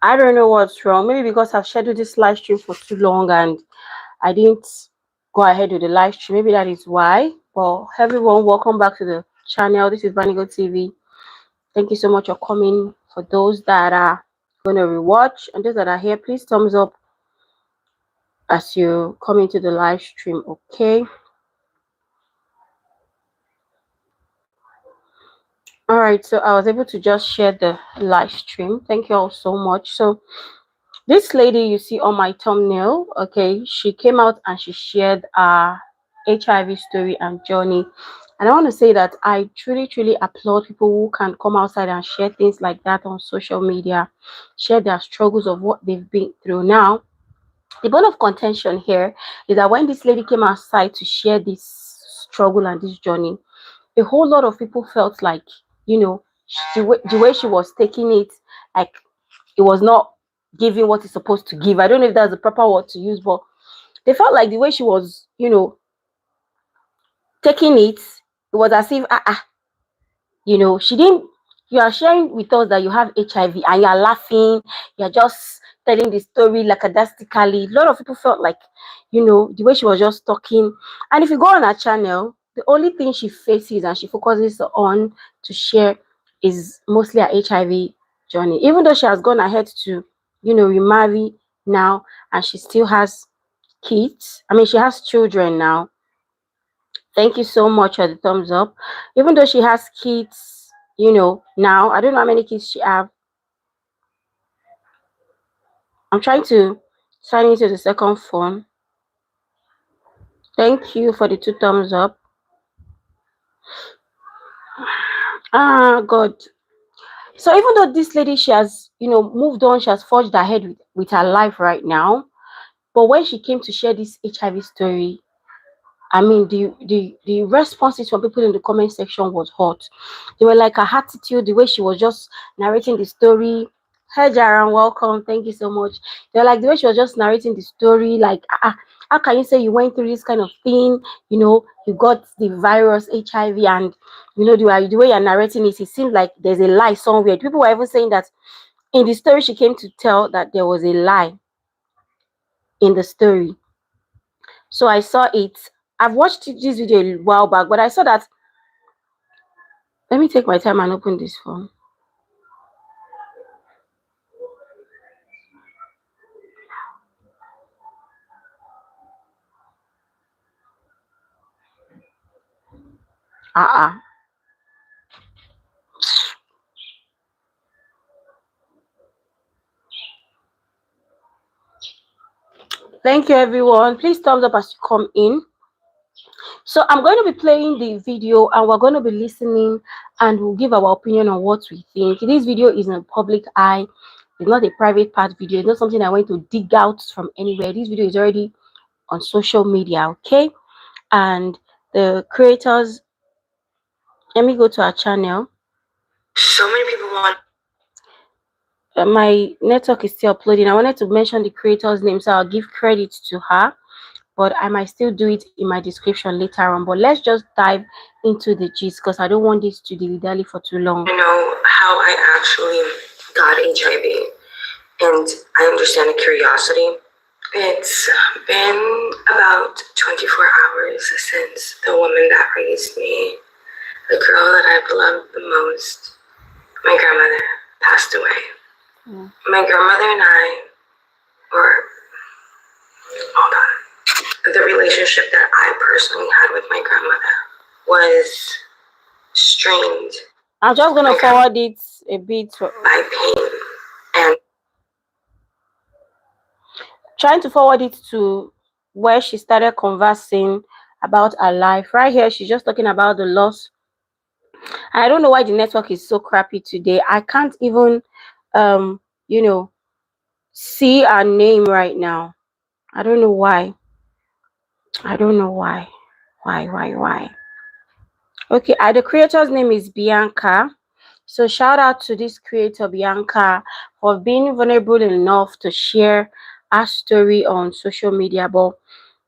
I don't know what's wrong. Maybe because I've scheduled this live stream for too long and I didn't go ahead with the live stream. Maybe that is why. Well, everyone, welcome back to the channel. This is Banigo TV. Thank you so much for coming. For those that are going to rewatch and those that are here, please thumbs up as you come into the live stream, okay? All right, so I was able to just share the live stream. Thank you all so much. So this lady you see on my thumbnail, okay, she came out and she shared HIV story and journey. And I want to say that I truly applaud people who can come outside and share things like that on social media, share their struggles of what they've been through. Now, the bone of contention here is that when this lady came outside to share this struggle and this journey, a whole lot of people felt like, you know, the way she was taking it, like it was not giving what it's supposed to give. I don't know if that's the proper word to use, but they felt like the way she was, taking it, it was as if, she didn't. You are sharing with us that you have HIV and you are laughing, you're just telling the story lackadaisically. A lot of people felt like, the way she was just talking. And if you go on her channel, the only thing she faces and she focuses on to share is mostly her HIV journey. Even though she has gone ahead to, remarry now and she still has kids. I mean, she has children now. Thank you so much for the thumbs up. Even though she has kids, now I don't know how many kids she have. I'm trying to sign into the second phone. Thank you for the 2 thumbs up. God. So even though this lady, she has, moved on, she has forged ahead with her life right now. But when she came to share this HIV story, I mean, the responses from people in the comment section was hot. They were like her attitude, the way she was just narrating the story. Hey, Jaran, welcome. Thank you so much. They're like the way she was just narrating the story, like, how can you say you went through this kind of thing? You got the virus, HIV, and the way you're narrating it seems like there's a lie somewhere. People were even saying that in the story she came to tell that there was a lie in the story. So I saw it. I've watched this video a while back, but I saw that. Let me take my time and open this phone. Thank you, everyone. Please thumbs up as you come in. So I'm going to be playing the video and we're going to be listening and we'll give our opinion on what we think. This video is in a public eye. It's not a private part video. It's not something I went to dig out from anywhere. This video is already on social media, okay? And the creators, let me go to our channel. So many people want... my network is still uploading. I wanted to mention the creator's name, so I'll give credit to her, but I might still do it in my description later on. But let's just dive into the gist because I don't want this to dilly-dally for too long. I know how I actually got HIV, and I understand the curiosity. It's been about 24 hours since the woman that raised me, the girl that I've loved the most, my grandmother, passed away. My grandmother and I were, hold on, the relationship that I personally had with my grandmother was strained. I'm just going to forward it a bit. By pain and trying to forward it to where she started conversing about her life. Right here, she's just talking about the loss. I don't know why the network is so crappy today. I can't even see her name right now. I don't know why. I don't know why. Why? Okay, the creator's name is Bianca. So shout out to this creator, Bianca, for being vulnerable enough to share her story on social media. But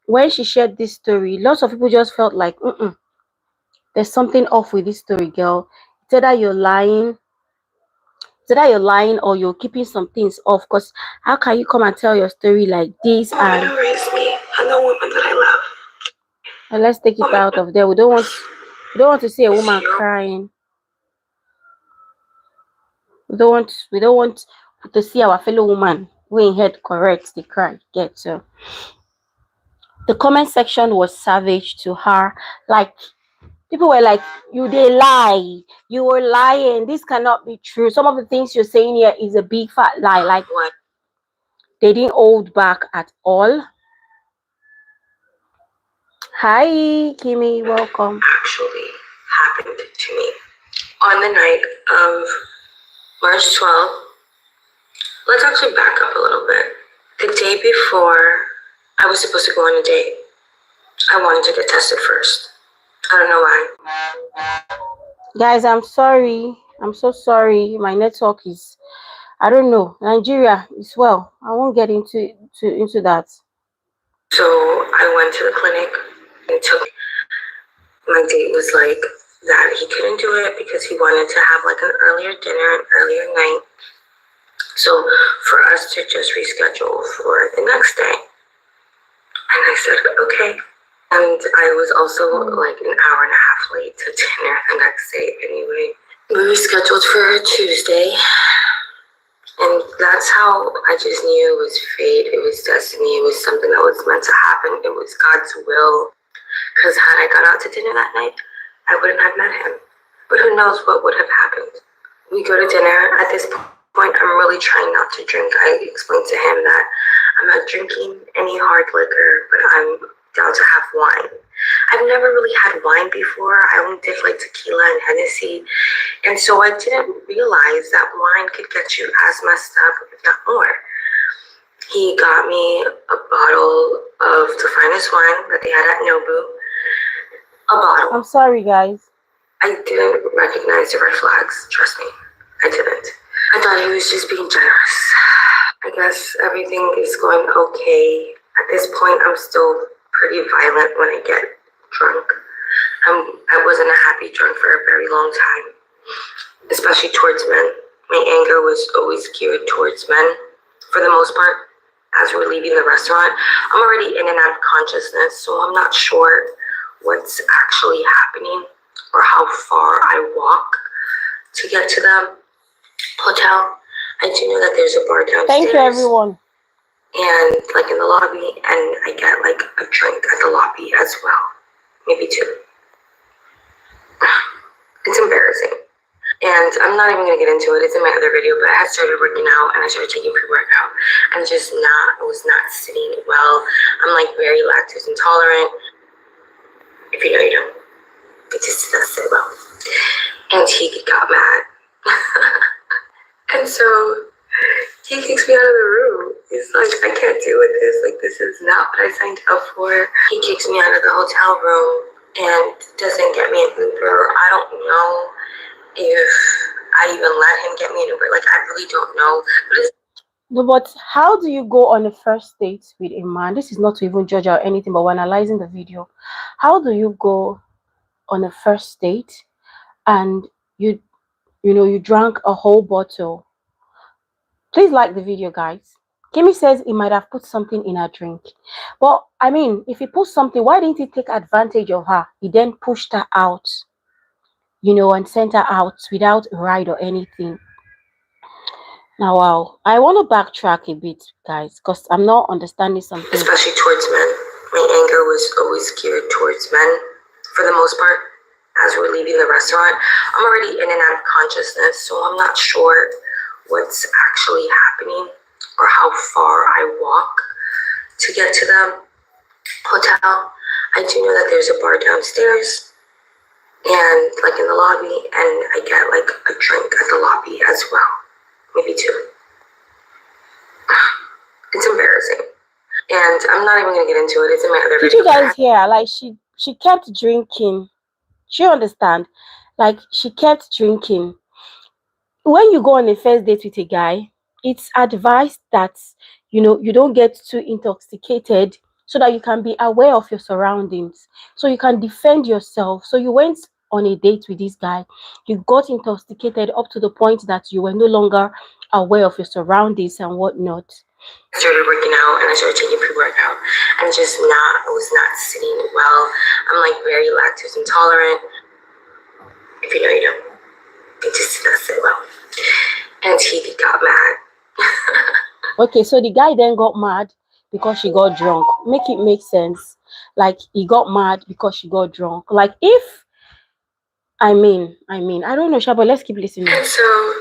when she shared this story, lots of people just felt like, there's something off with this story, girl. It's either you're lying, So that you're lying or you're keeping some things off. Because how can you come and tell your story like this? The woman who raised me and the woman that I love. And let's take it out of there. We don't want to see a woman crying. We don't want to see our fellow woman who ain't head correct. They cry. Get so. The comment section was savage to her. Like, people were like, you they lie. You were lying. This cannot be true. Some of the things you're saying here is a big fat lie. Like, What? they didn't hold back at all. Hi, Kimmy. Welcome. Actually happened to me on the night of March 12th. Let's actually back up a little bit. The day before I was supposed to go on a date, I wanted to get tested first. I don't know why. Guys, I'm sorry. I'm so sorry. My network is, I don't know. Nigeria is well. I won't get into that. So I went to the clinic and took my date was like that he couldn't do it because he wanted to have like an earlier dinner, an earlier night. So for us to just reschedule for the next day. And I said, okay. And I was also like an hour and a half late to dinner the next day anyway. We rescheduled for Tuesday. And that's how I just knew it was fate, it was destiny, it was something that was meant to happen. It was God's will. Because had I gone out to dinner that night, I wouldn't have met him. But who knows what would have happened. We go to dinner. At this point, I'm really trying not to drink. I explained to him that I'm not drinking any hard liquor, but I'm down to have wine. I've never really had wine before. I only did like tequila and Hennessy. And so I didn't realize that wine could get you as messed up, if not more. He got me a bottle of the finest wine that they had at Nobu. A bottle. I'm sorry, guys. I didn't recognize the red flags. Trust me, I didn't. I thought he was just being generous. I guess everything is going okay. At this point, I'm still pretty violent when I get drunk. I wasn't a happy drunk for a very long time, especially towards men. My anger was always geared towards men, for the most part. As we're leaving the restaurant, I'm already in and out of consciousness, so I'm not sure what's actually happening or how far I walk to get to the hotel. I do know that there's a bar downstairs. Thank you, everyone. And like in the lobby, and I get like a drink at the lobby as well, maybe two. It's embarrassing. And I'm not even gonna get into it. It's in my other video, but I had started working out and I started taking pre-workout, and it was not sitting well. I'm like very lactose intolerant. If you know, you know. It just doesn't sit well. And he got mad. And so he kicks me out of the room. He's like, I can't deal with this. Like, this is not what I signed up for. He kicks me out of the hotel room and doesn't get me an Uber. I don't know if I even let him get me an Uber. Like, I really don't know. But how do you go on a first date with a man? This is not to even judge or anything, but we're analyzing the video. How do you go on a first date and you drank a whole bottle? Please like the video, guys. Kimmy says he might have put something in her drink. But I mean, if he put something, why didn't he take advantage of her? He then pushed her out, and sent her out without a ride or anything. Now, wow, I want to backtrack a bit, guys, because I'm not understanding something. Especially towards men. My anger was always geared towards men, for the most part. As we're leaving the restaurant, I'm already in and out of consciousness, so I'm not sure what's actually happening or how far I walk to get to the hotel. I do know that there's a bar downstairs and like in the lobby, and I get like a drink at the lobby as well, maybe two. It's embarrassing, and I'm not even gonna get into it. It's in my other video. Did you guys hear? Like, she kept drinking. Do you understand? Like, she kept drinking. When you go on a first date with a guy, it's advised that you don't get too intoxicated, so that you can be aware of your surroundings, so you can defend yourself. So you went on a date with this guy, you got intoxicated up to the point that you were no longer aware of your surroundings and whatnot. I started working out and I started taking pre-workout and I was not sitting well. I'm like very lactose intolerant. If you know, you know. It just did not sit well. And he got mad. Okay, so the guy then got mad because she got drunk. Make it make sense. Like he got mad because she got drunk. Like if I don't know, Sha, but let's keep listening. And so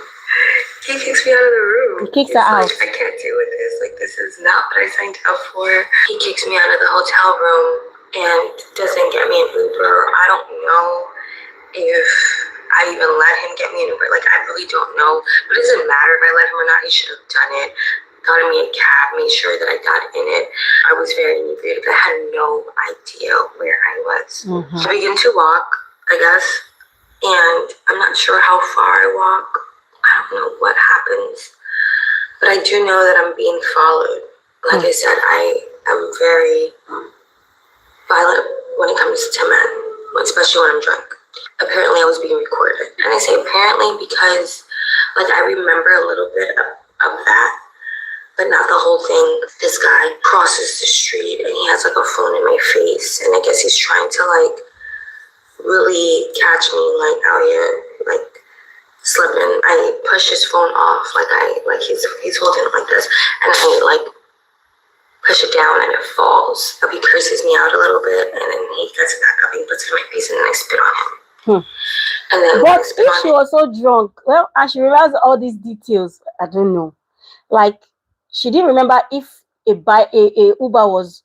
he kicks me out of the room. He kicks her out. Like, I can't deal with this. Like, this is not what I signed up for. He kicks me out of the hotel room and doesn't get me an Uber. I don't know if I even let him get me an Uber. Like, I really don't know. But it doesn't matter if I let him or not. He should have done it. Gotten me a cab, made sure that I got in it. I was very inebriated. I had no idea where I was. I began to walk, I guess. And I'm not sure how far I walk. I don't know what happens. But I do know that I'm being followed. Like I said, I am very violent when it comes to men, especially when I'm drunk. Apparently I was being recorded. And I say apparently because like I remember a little bit of that, but not the whole thing. This guy crosses the street and he has like a phone in my face, and I guess he's trying to like really catch me like out here, like slipping. I push his phone off, like he's holding it like this, and I like push it down and it falls. So he curses me out a little bit, and then he gets it back up, he puts it in my face, and then I spit on him. And then but if she was so drunk, well, and she realized all these details, I don't know. Like she didn't remember if a Uber was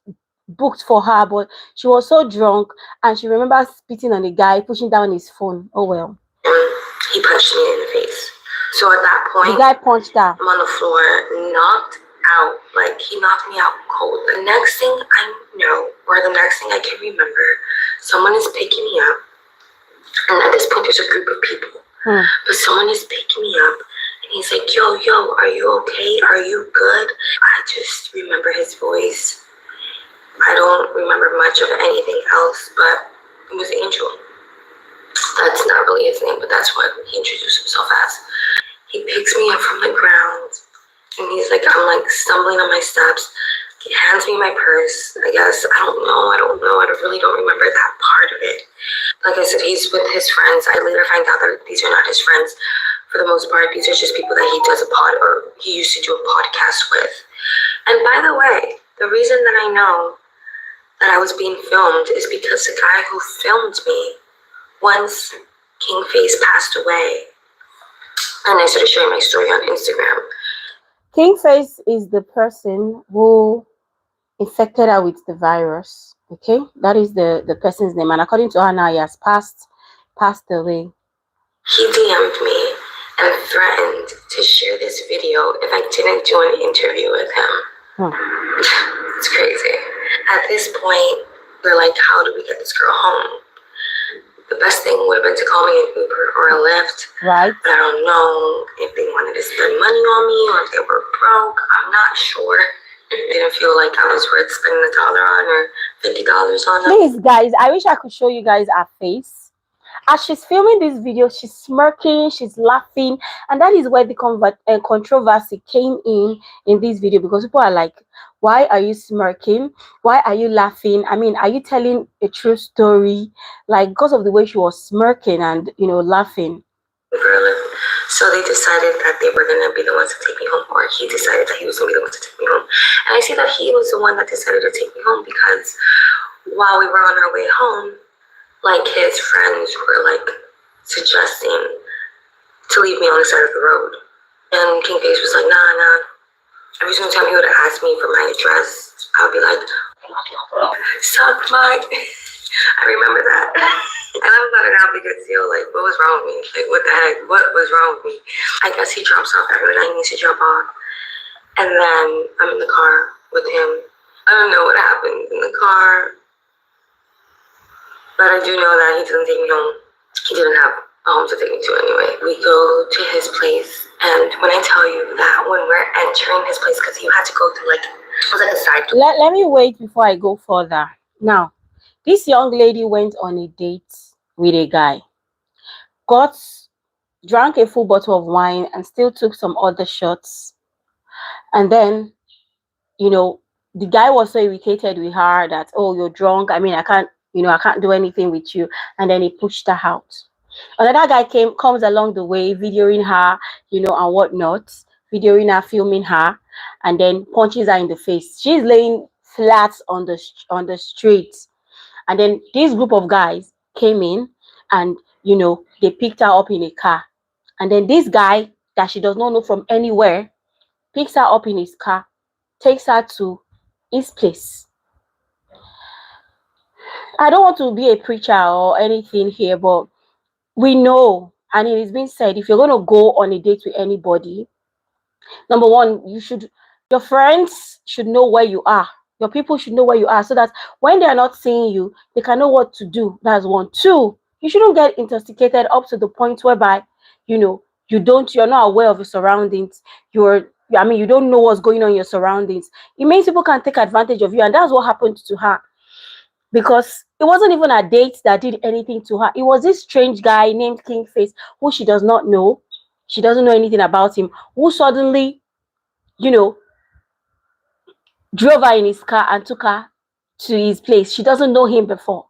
booked for her, but she was so drunk and she remembers spitting on the guy, pushing down his phone. Oh well. He punched me in the face. So at that point, the guy punched her. I'm on the floor, knocked out. Like he knocked me out cold. The next thing I know, or the next thing I can remember, someone is picking me up. And at this point, there's a group of people. But someone is picking me up. And he's like, yo, are you okay? Are you good? I just remember his voice. I don't remember much of anything else, but it was Angel. That's not really his name, but that's what he introduced himself as. He picks me up from the ground, and he's like, I'm like stumbling on my steps. He hands me my purse, I guess. I don't know. I really don't remember that part of it. Like I said, he's with his friends. I later find out that these are not his friends. For the most part, these are just people that he does he used to do a podcast with. And by the way, the reason that I know that I was being filmed is because the guy who filmed me, once King Face passed away, and I started sharing my story on Instagram. King Face is the person who infected her with the virus. Okay, that is the person's name, and according to her now, he has passed away. He DM'd me and threatened to share this video if I didn't do an interview with him. It's crazy. At this point, we're like, how do we get this girl home? The best thing would have been to call me an Uber or a Lyft. Right. But I don't know if they wanted to spend money on me or if they were broke. I'm not sure. It didn't feel like I was worth spending $1 on or $50 on them. Please, guys, I wish I could show you guys her face. As she's filming this video, she's smirking, she's laughing, and that is where the controversy came in this video, because people are like, why are you smirking? Why are you laughing? I mean, are you telling a true story? Like, because of the way she was smirking and, you know, laughing. So they decided that they were going to be the ones to take me home, or he decided that he was going to be the one to take me home. And I say that he was the one that decided to take me home because while we were on our way home, like his friends were like suggesting to leave me on the side of the road. And King Face was like, nah. Every single time he would ask me for my address, I would be like, suck my... I remember that. And I was like, not a big deal. Like, what was wrong with me? Like, what the heck? What was wrong with me? I guess he drops off everyone I need to drop off. And then I'm in the car with him. I don't know what happened in the car. But I do know that he doesn't take me home. He didn't have a home to take me to anyway. We go to his place. And when I tell you that when we're entering his place, because you had to go through like, it was like a side door. Let me wait before I go further. Now, this young lady went on a date with a guy. drank a full bottle of wine and still took some other shots. And then, you know, the guy was so irritated with her that, oh, you're drunk. I mean, I can't do anything with you. And then he pushed her out. Another guy comes along the way, videoing her, and whatnot, videoing her, filming her, and then punches her in the face. She's laying flat on the street. And then this group of guys came in and, they picked her up in a car. And then this guy that she does not know from anywhere picks her up in his car, takes her to his place. I don't want to be a preacher or anything here, but we know, and it is being said, if you're going to go on a date with anybody, number one, your friends should know where you are. Your people should know where you are, so that when they are not seeing you, they can know what to do. That's one. Two, you shouldn't get intoxicated up to the point whereby, you're not aware of your surroundings. You don't know what's going on in your surroundings. It means people can take advantage of you, and that's what happened to her. Because it wasn't even a date that did anything to her. It was this strange guy named Kingface, who she does not know. She doesn't know anything about him, who suddenly, drove her in his car and took her to his place. She doesn't know him before.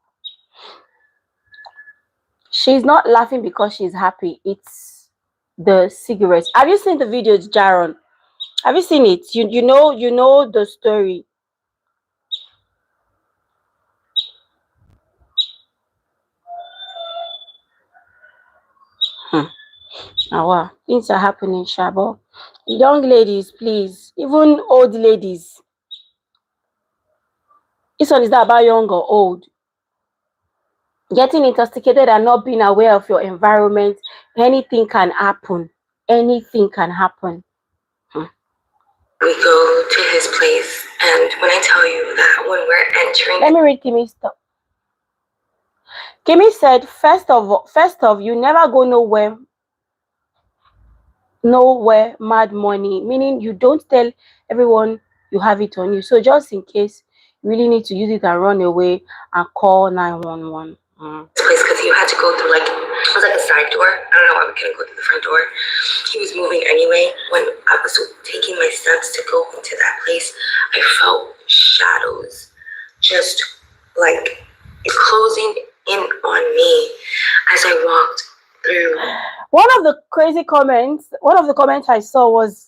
She's not laughing because she's happy. It's the cigarettes. Have you seen the video, Jaron? Have you seen it? You know the story. Wow, things are happening, Shabo. Young ladies, please, even old ladies. This one is not about young or old. Getting intoxicated and not being aware of your environment, anything can happen. Anything can happen. We go to his place, and when I tell you that when we're entering... Let me read Kimmy's stuff. Kimmy said, first of, you never go nowhere mad money, meaning you don't tell everyone you have it on you. So just in case you really need to use it and run away and call 911. Place, because you had to go through, it was like a side door. I don't know why we couldn't go through the front door. He was moving anyway. When I was taking my steps to go into that place, I felt shadows just closing in on me as I walked through. One of the comments I saw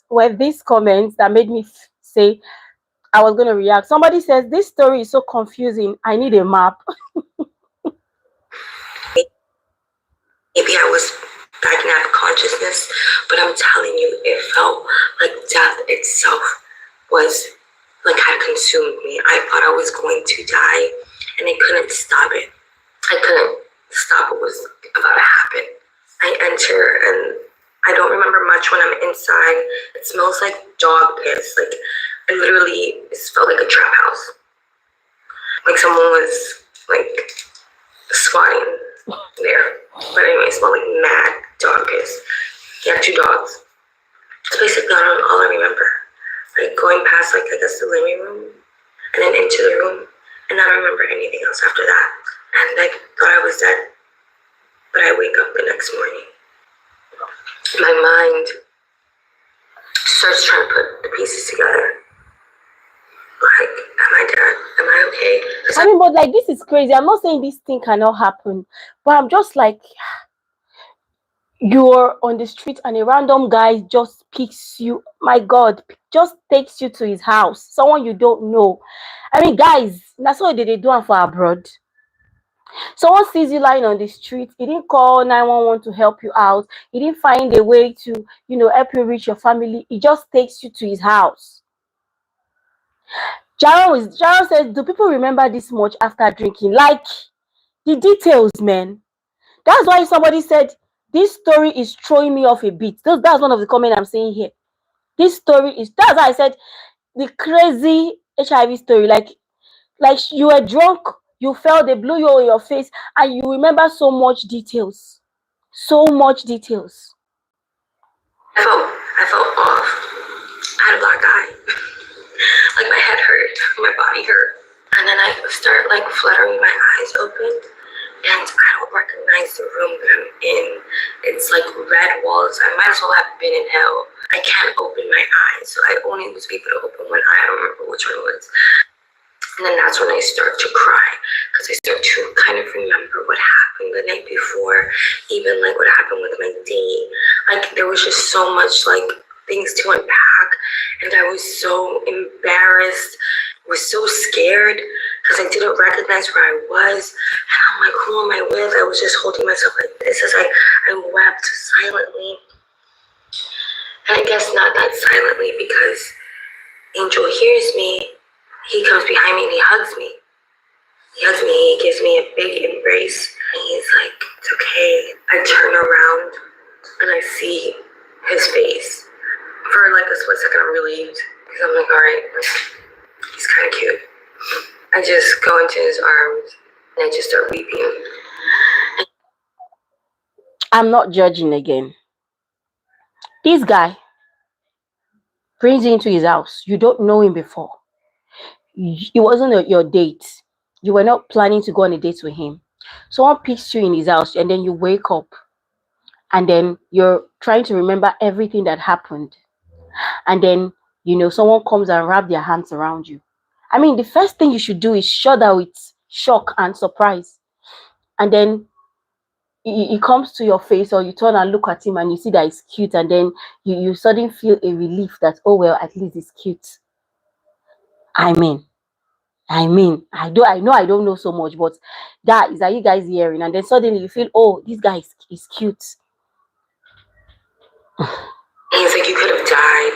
were these comments that made me say I was going to react. Somebody says, this story is so confusing. I need a map. Maybe I was backing out of consciousness, but I'm telling you, it felt like death itself had consumed me. I thought I was going to die, and I couldn't stop it. I couldn't stop what was about to happen. I enter, and I don't remember much when I'm inside. It smells like dog piss. It felt like a trap house. Like someone was squatting there. But anyway, it smelled like mad dog piss. He had two dogs. That's basically all I remember. Going past I guess the living room and then into the room, and I don't remember anything else after that. And I thought I was dead. But I wake up the next morning. My mind starts trying to put the pieces together. Am I dead? Am I okay? I mean, but this is crazy. I'm not saying this thing cannot happen, but I'm just you're on the street and a random guy just picks you. My God, just takes you to his house. Someone you don't know. I mean, guys, that's what they do for abroad. Someone sees you lying on the street. He didn't call 911 to help you out. He didn't find a way to, help you reach your family. He just takes you to his house. Jaron says, do people remember this much after drinking? The details, man. That's why somebody said, this story is throwing me off a bit. That's one of the comments I'm saying here. That's why I said, the crazy HIV story. You were drunk, you felt they blew you in your face, and you remember so much details. So much details. I felt off. I had a black eye. My head hurt, my body hurt. And then I start fluttering my eyes open, and I don't recognize recognize the room that I'm in. It's like red walls. I might as well have been in hell. I can't open my eyes, so I only was able to open one eye. I don't remember which one it was. And then that's when I start to cry, because I start to kind of remember what happened the night before, even like what happened with my date. Like there was just so much like things to unpack, and I was so embarrassed, was so scared, because I didn't recognize where I was. And I'm like, who am I with? I was just holding myself like this as I wept silently. And I guess not that silently, because Angel hears me. He comes behind me and he hugs me. He hugs me, he gives me a big embrace, and he's like, it's okay. I turn around and I see his face. For like a split second, I'm relieved, because I'm like, all right, he's kind of cute. I just go into his arms and I just start weeping. I'm not judging again. This guy brings you into his house. You don't know him before. It wasn't your date. You were not planning to go on a date with him. Someone picks you in his house, and then you wake up, and then you're trying to remember everything that happened. And then, someone comes and wrap their hands around you. I mean, the first thing you should do is shudder with shock and surprise. And then he comes to your face, or you turn and look at him and you see that he's cute, and then you suddenly feel a relief that, oh well, at least he's cute. I mean, I know I don't know so much, but that is, are you guys hearing? And then suddenly you feel, oh, this guy is cute. And he's like, you could have died.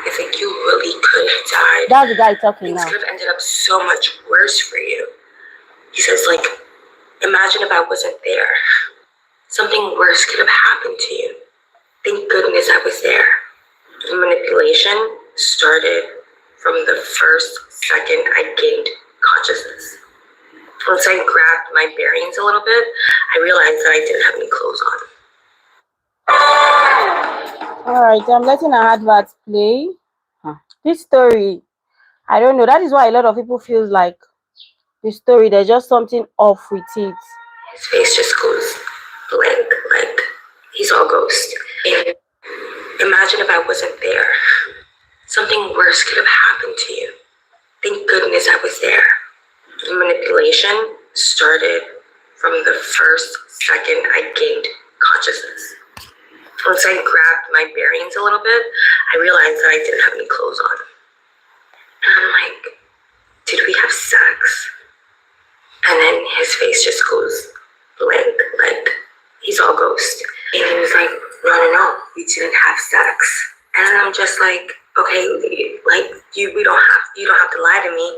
He's like, you really could have died. That's the guy talking now. Things could have ended up so much worse for you. He says, like, imagine if I wasn't there. Something worse could have happened to you. Thank goodness I was there. The manipulation started from the first second I gained consciousness. Once I grabbed my bearings a little bit, I realized that I didn't have any clothes on. All right, I'm letting an advert play. This story, I don't know. That is why a lot of people feel like this story, there's just something off with it. His face just goes blank, like he's all ghost. And imagine if I wasn't there. Something worse could have happened to you. Thank goodness I was there. The manipulation started from the first second I gained consciousness. Once I grabbed my bearings a little bit, I realized that I didn't have any clothes on. And I'm like, did we have sex? And then his face just goes blank, like he's all ghost. And he was like, no, we didn't have sex. And I'm just like, okay, like you don't have to lie to me.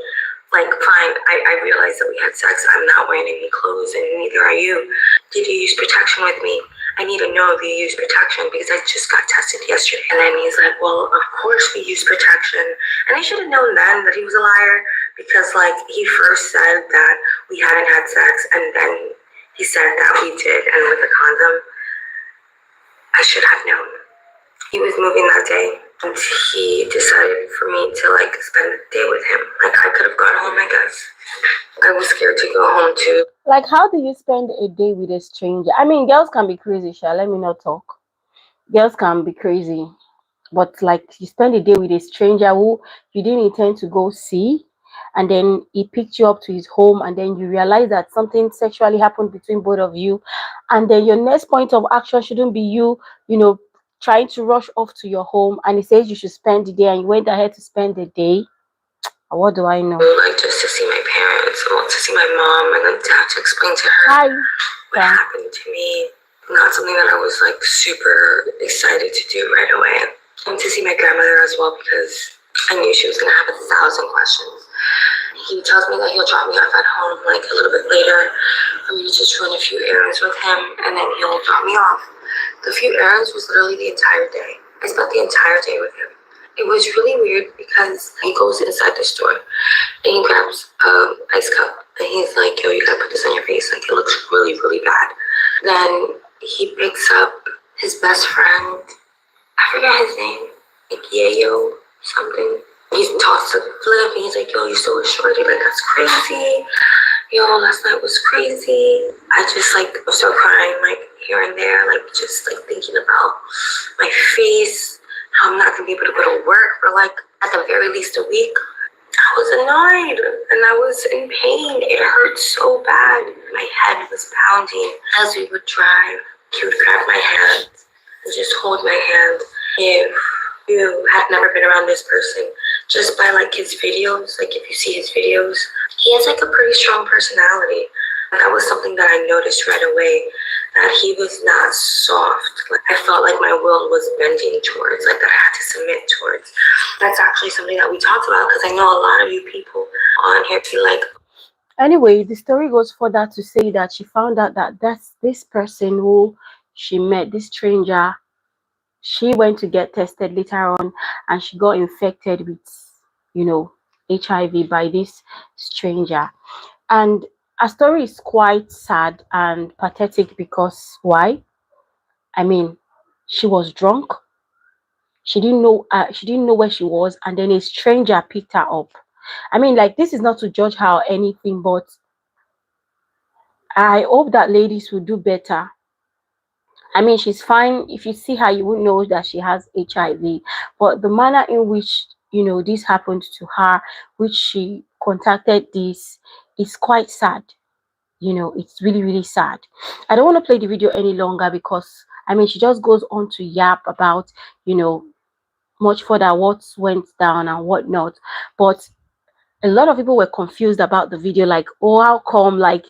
Like, fine, I realized that we had sex. I'm not wearing any clothes, and neither are you. Did you use protection with me? I need to know if you use protection, because I just got tested yesterday. And then he's like, well, of course we use protection. And I should have known then that he was a liar, because like he first said that we hadn't had sex, and then he said that we did, and with a condom. I should have known. He was moving that day, and he decided for me to like spend the day with him. Like, I could have gone home, I guess. I was scared to go home too. Like, how do you spend a day with a stranger? I mean, girls can be crazy, let me not talk. Girls can be crazy, but like, you spend a day with a stranger who you didn't intend to go see, and then he picked you up to his home, and then you realize that something sexually happened between both of you, and then your next point of action shouldn't be you trying to rush off to your home, and he says you should spend the day, and you went ahead to spend the day. What do I know? Like, just to see my parents, I want to see my mom, and then to have to explain to her what happened to me. Not something that I was like super excited to do right away. And to see my grandmother as well, because I knew she was gonna have 1,000 questions. He tells me that he'll drop me off at home like a little bit later for me to just run a few errands with him, and then he'll drop me off. The few errands was literally the entire day. I spent the entire day with him. It was really weird, because he goes inside the store and he grabs an ice cup, and he's like, yo, you gotta put this on your face, like it looks really, really bad. Then he picks up his best friend, I forgot his name, like Yayo something. He's tossed a flip, and he's like, yo, you stole a shorty, like that's crazy. Yo, last night was crazy. I just like was so crying like here and there, like just like thinking about my face, how I'm not gonna be able to go to work for like at the very least a week. I was annoyed and I was in pain. It hurt so bad. My head was pounding as we would drive. He would grab my hand and just hold my hand. If you had never been around this person, just by like his videos, like if you see his videos, he has like a pretty strong personality. That was something that I noticed right away, that he was not soft. Like I felt like my will was bending towards, like that I had to submit towards. That's actually something that we talked about because I know a lot of you people on here feel like, Anyway, the story goes further to say that she found out that that's this person who she met, this stranger, she went to get tested later on and she got infected with, you know, HIV by this stranger. And her story is quite sad and pathetic because why? I mean, she was drunk. She didn't know where she was, and then a stranger picked her up. I mean, like, this is not to judge her or anything, but I hope that ladies will do better. I mean, she's fine. If you see her, you won't know that she has HIV. But the manner in which, this happened to her, which she contacted this, is quite sad. It's really, really sad. I don't want to play the video any longer because, I mean, she just goes on to yap about, you know, much further what went down and whatnot. But a lot of people were confused about the video, like, oh, how come, like,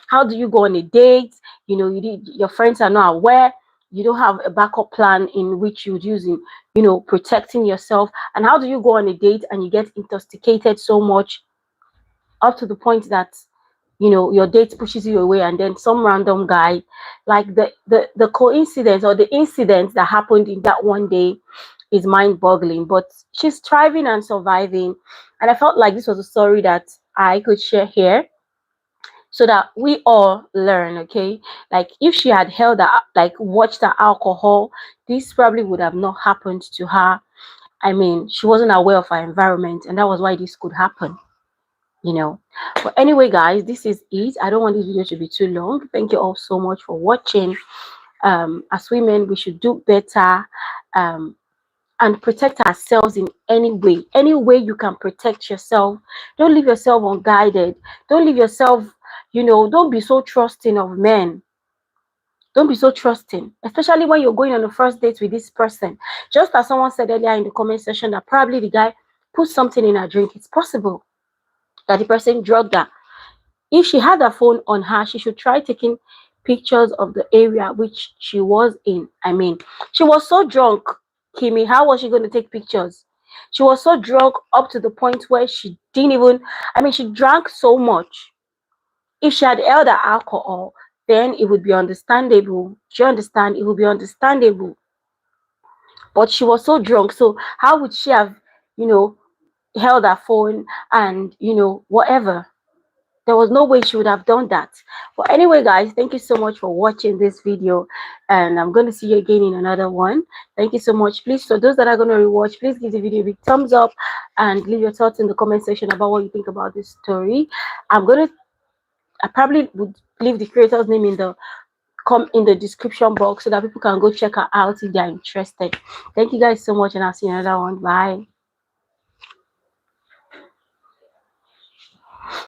how do you go on a date, your friends are not aware, you don't have a backup plan in which you'd use in protecting yourself, and how do you go on a date and you get intoxicated so much up to the point that your date pushes you away, and then some random guy, like the coincidence or the incident that happened in that one day is mind-boggling. But she's thriving and surviving, and I felt like this was a story that I could share here so that we all learn. Okay, like if she had held her, like watched her alcohol, this probably would have not happened to her. I mean, she wasn't aware of her environment, and that was why this could happen. But anyway, guys, this is it. I don't want this video to be too long. Thank you all so much for watching. As women, we should do better, um and protect ourselves in any way you can protect yourself. Don't leave yourself unguided. Don't leave yourself, don't be so trusting of men. Don't be so trusting, especially when you're going on the first date with this person. Just as someone said earlier in the comment section, that probably the guy put something in her drink. It's possible that the person drugged her. If she had her phone on her, she should try taking pictures of the area which she was in. I mean, she was so drunk, Kimi. How was she going to take pictures? She was so drunk up to the point where she didn't even, I mean, she drank so much. If she had held her alcohol, then it would be understandable. Do you understand? It would be understandable. But she was so drunk. So how would she have, you know, held her phone and, whatever? There was no way she would have done that. But anyway, guys, thank you so much for watching this video, and I'm going to see you again in another one. Thank you so much. Please, for those that are going to rewatch, please give the video a big thumbs up and leave your thoughts in the comment section about what you think about this story. I probably would leave the creator's name in the description box so that people can go check her out if they're interested. Thank you guys so much, and I'll see you in another one. Bye.